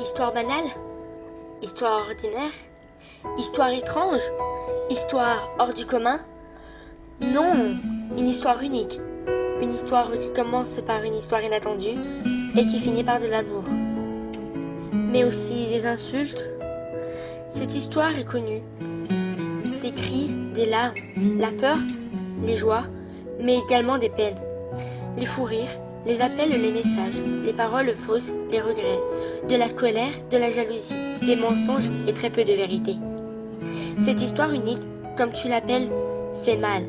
Histoire banale? Histoire ordinaire? Histoire étrange? Histoire hors du commun? Non, une histoire unique. Une histoire qui commence par une histoire inattendue et qui finit par de l'amour. Mais aussi des insultes. Cette histoire est connue. Des cris, des larmes, la peur, les joies, mais également des peines. Les fous rires, les appels, les messages, les paroles fausses, les regrets, de la colère, de la jalousie, des mensonges et très peu de vérité. Cette histoire unique, comme tu l'appelles, fait mal.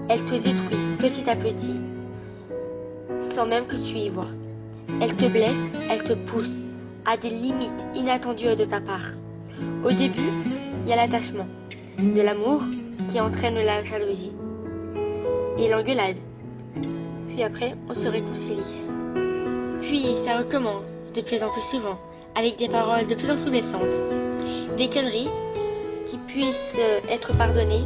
Elle te détruit petit à petit, sans même que tu y vois. Elle te blesse, elle te pousse à des limites inattendues de ta part. Au début, il y a l'attachement, de l'amour qui entraîne la jalousie et l'engueulade. Puis après, on se réconcilie. Puis ça recommence de plus en plus souvent, avec des paroles de plus en plus blessantes, des conneries qui puissent être pardonnées.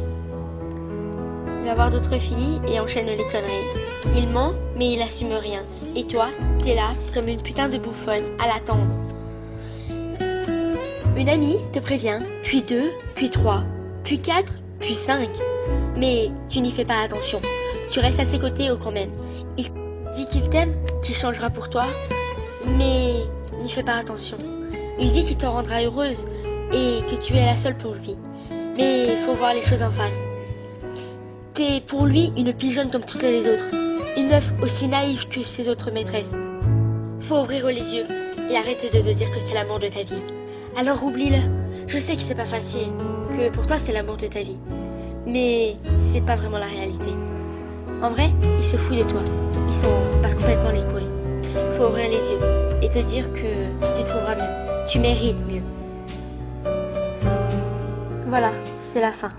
Il va voir d'autres filles et enchaîne les conneries. Il ment, mais il assume rien. Et toi, t'es là, comme une putain de bouffonne, à l'attendre. Une amie te prévient, puis 2, puis 3, puis 4, puis 5. Mais tu n'y fais pas attention. Tu restes à ses côtés quand même. Il dit qu'il t'aime, qu'il changera pour toi, mais n'y fais pas attention. Il dit qu'il te rendra heureuse et que tu es la seule pour lui. Mais il faut voir les choses en face. T'es pour lui une pigeonne comme toutes les autres. Une meuf aussi naïve que ses autres maîtresses. Faut ouvrir les yeux et arrêter de te dire que c'est l'amour de ta vie. Alors oublie-le. Je sais que c'est pas facile, que pour toi c'est l'amour de ta vie. Mais c'est pas vraiment la réalité. En vrai, ils se foutent de toi. Ils sont pas complètement les couilles. Faut ouvrir les yeux et te dire que tu trouveras mieux. Tu mérites mieux. Voilà, c'est la fin.